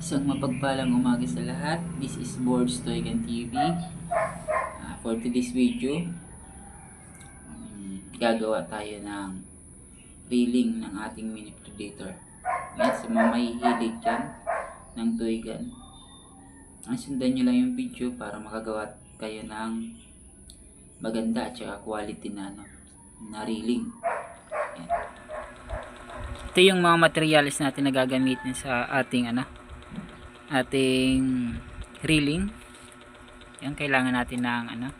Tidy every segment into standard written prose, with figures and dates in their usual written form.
Isang mapagpalang umaga sa lahat. This is Boards Toygan TV. For today's video, gagawa tayo ng reeling ng ating mini predator. Yan, sa mga mahihilig dyan ng Toygan, sundan nyo lang yung video para makagawa kayo ng maganda at saka quality na reeling. Yan. Ito yung mga materials natin na gagamitin sa ating reeling. Yan, kailangan natin ng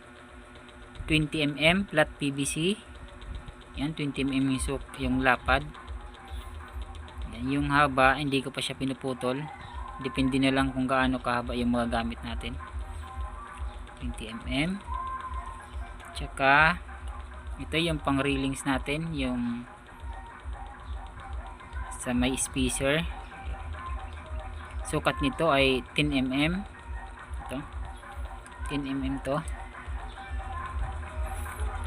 20mm flat PVC. Yan, 20mm yung lapad. Yan, yung haba hindi ko pa siya pinuputol, depende na lang kung gaano kahaba yung mga gamit natin. 20mm. Tsaka ito yung pang reelings natin, yung sa may spacer. Sukat nito ay 10mm. Ito 10mm to.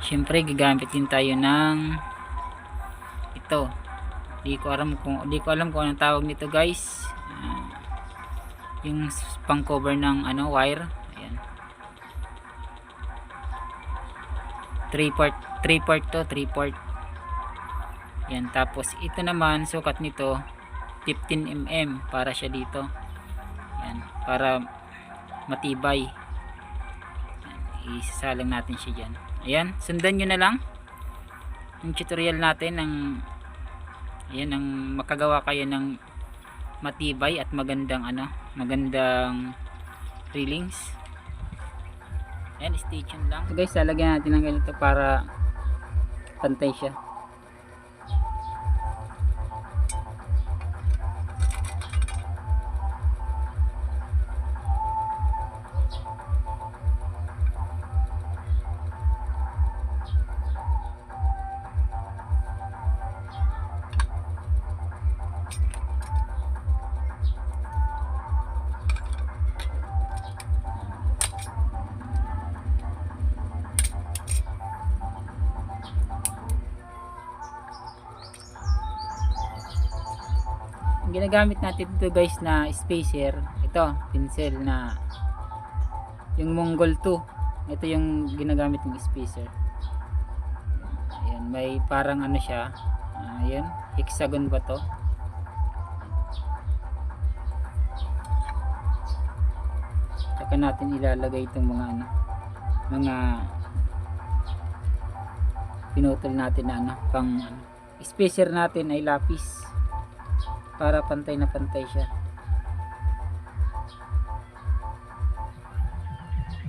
Siyempre gagamit din tayo ng ito. Di ko alam kung anong tawag nito, guys. Yung pang cover ng wire. Ayan. 3 part to, 3 part. Yan, tapos ito naman sukat nito 15mm para siya dito. Yan, para matibay. Yan, isasalang natin siya diyan. Ayan, sundan niyo na lang yung tutorial natin ng makagawa kayo ng matibay at magandang reelings. Ayan, stay tuned lang. So guys, lalagyan natin ng ganito para pantay siya. Ginagamit natin ito, guys, na spacer. Ito, pencil na yung Mongol 2. Ito yung ginagamit ng spacer. Ayan, may parang siya. Ayan, hexagon ba to? Saka natin ilalagay itong mga pinutol natin na pang spacer natin ay lapis para pantay na pantay siya.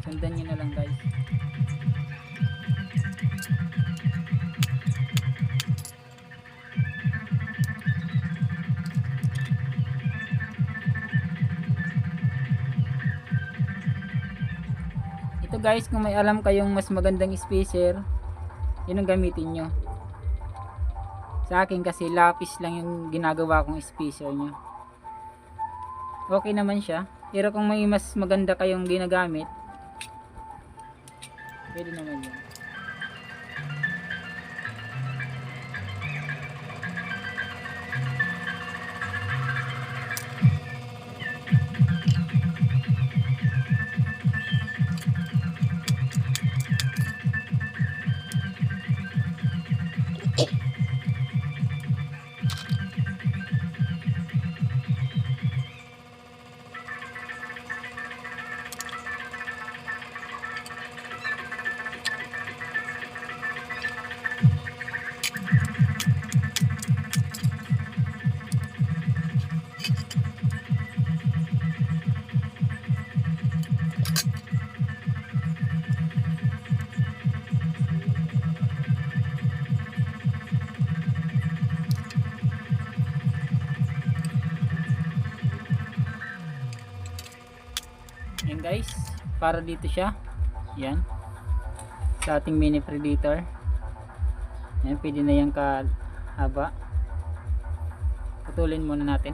Sundan nyo na lang, guys. Ito, guys, kung may alam kayong mas magandang spacer, yun ang gamitin nyo. Sa akin kasi lapis lang yung ginagawa kong spacer nyo. Okay naman siya. Pero kung may mas maganda kayong ginagamit, pwede naman yun. Yan, guys, para dito siya. Yan, sa ating mini predator. Yan, pwede na yung kahaba. Putulin muna natin.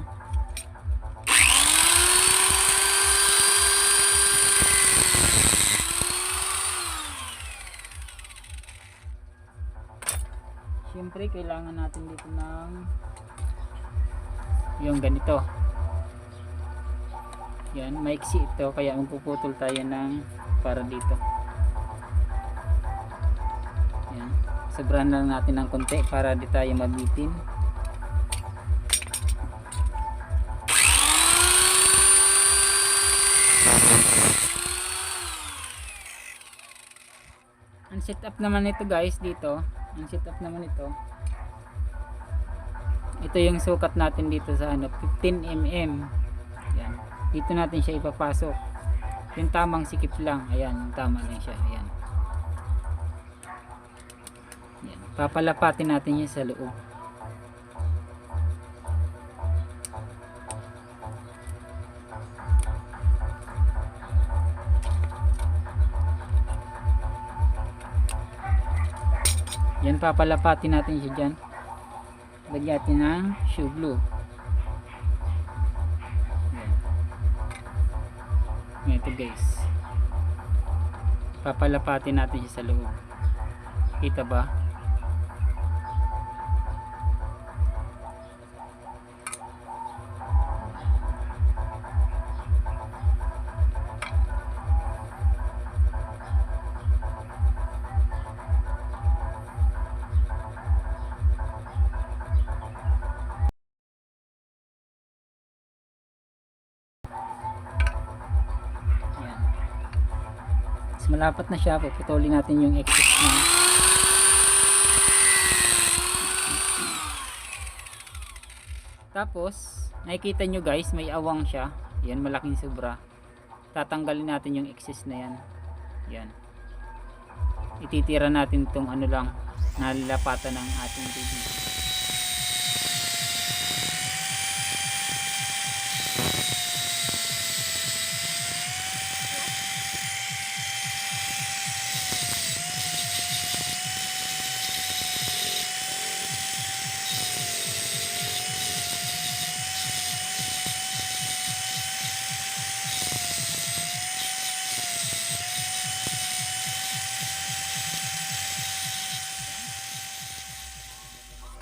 Siyempre kailangan natin dito ng yung ganito. Yan, maiksi ito kaya magpuputol tayo ng para dito. Yan, sobrahan lang natin ng konti para di tayo mabitin. Ang setup naman ito guys dito, ang setup naman ito, ito yung sukat natin dito sa 15 mm. Yan, dito natin siya ipapasok, yung tamang sikip lang. Ayan, yung tama lang siya. Ayan. Yan, papalapatin natin yan sa loob. Yan, papalapatin natin siya dyan. Lagyan natin ng shoe glue. Yan. Ito guys, papalapatin natin siya sa loob. Kita ba? Malapat na siya, puputulin natin yung excess na. Tapos nakikita nyo guys, may awang siya. Yan, malaking sobra. Tatanggalin natin yung excess na yan. Yan, ititira natin itong ano lang, nalalapatan ng ating baby.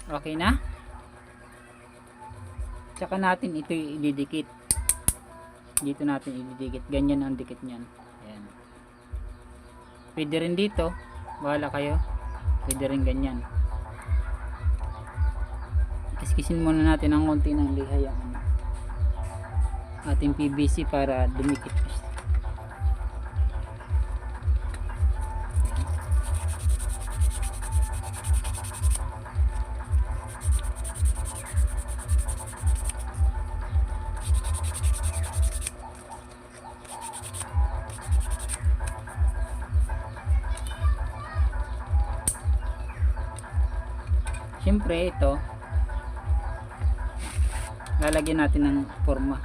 Okay na? Tsaka natin ito ididikit. Dito natin ididikit. Ganyan ang dikit niyan. Ayan. Pwede rin dito. Bahala kayo. Pwede rin ganyan. Kiskisin muna natin ang konti ng lihay ang ating PVC para dumikit. Siyempre ito, lalagyan natin ng forma.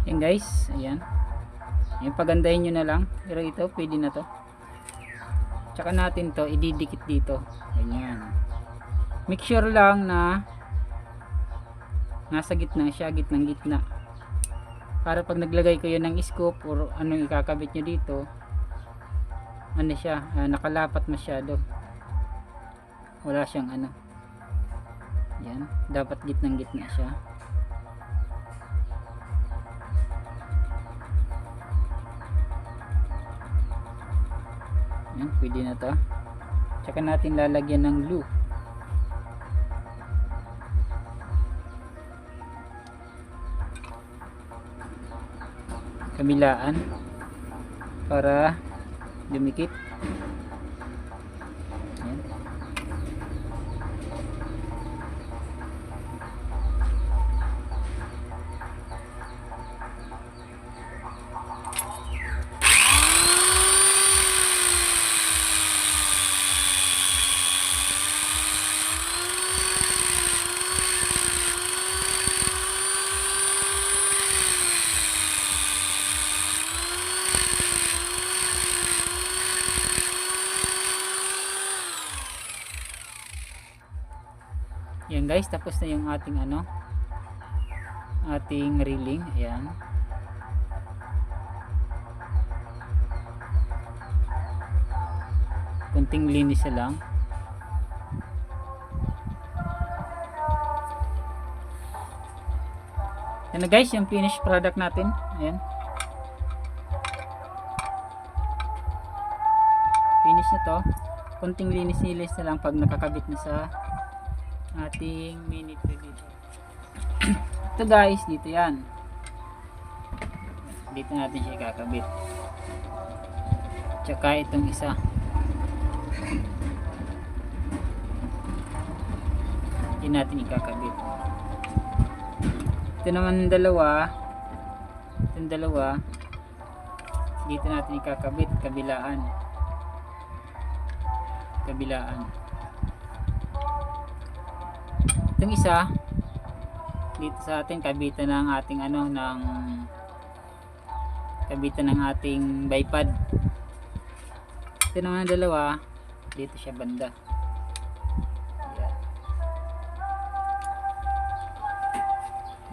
Yan guys, ayan. Yung pagandahin nyo na lang. Pero ito, pwede na to. Tsaka natin to, ididikit dito. Ganyan. Make sure lang na nasa gitna siya, gitnang gitna. Para pag naglagay kayo ng scoop or anong ikakabit nyo dito, ano siya, nakalapat masyado. Wala siyang ano. Yan, dapat gitnang gitna siya. pwede na to. Tsaka natin lalagyan ng glue. Kabilaan para dumikit. Ayan. Yan guys, tapos na yung ating ating reeling. Ayan. Kunting linis na lang. Yan na guys, yung finished product natin. Ayan. Finish na to. Kunting linis-linis na lang pag nakakabit na sa ating mini dito. Ito guys, dito yan. Dito natin siya ikakabit. Tsaka itong isa. Dito natin ikakabit. Ito naman dalawa. Itong dalawa. Dito natin ikakabit. Kabilaan. Kabilaan. Itong isa dito sa atin kabitan ng ating kabitan ng ating bipod. Ito naman ang dalawa dito siya banda.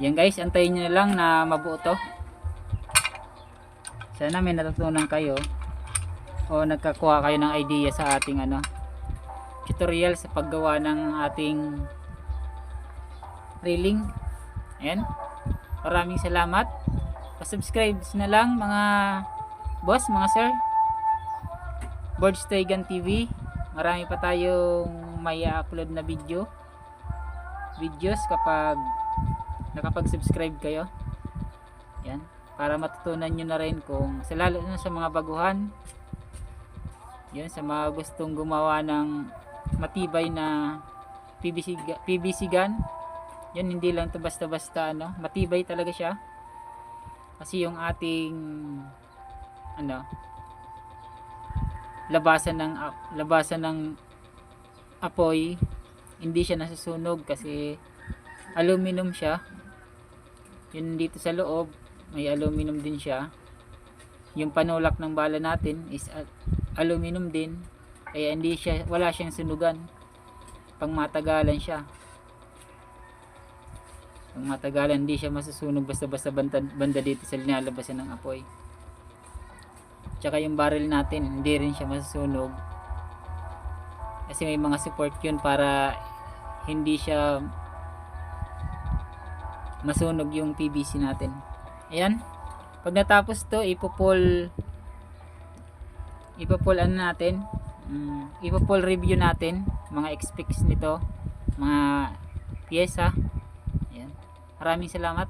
Yan guys, antayin nyo na lang na mabuo to. Sana may natutunan kayo o nagkakuha kayo ng idea sa ating tutorial sa paggawa ng ating reeling. Ayan. Maraming salamat. Pa-subscribe na lang mga boss, mga sir. Borge Toygan TV. Marami pa tayong may upload na videos kapag nakapag-subscribe kayo. Ayan. Para matutunan nyo na rin kung lalo na sa mga baguhan. Yan, sa mga gustong gumawa ng matibay na PVC gun. Yan, hindi lang to basta-basta matibay talaga siya. Kasi yung ating labasan ng apoy hindi siya nasusunog kasi aluminum siya. Yun dito sa loob, may aluminum din siya. Yung panulak ng bala natin is aluminum din. Kaya wala siyang sunugan. Pangmatagalan siya. Pang matagalan, hindi siya masusunog basta-basta banda dito sa linalabasan ng apoy. Tsaka yung barrel natin, hindi rin siya masusunog. Kasi may mga support yun para hindi siya masunog yung PVC natin. Ayan. Pag natapos to, ipopol natin. Ipopol review natin mga specs nito, mga pyesa. Maraming salamat.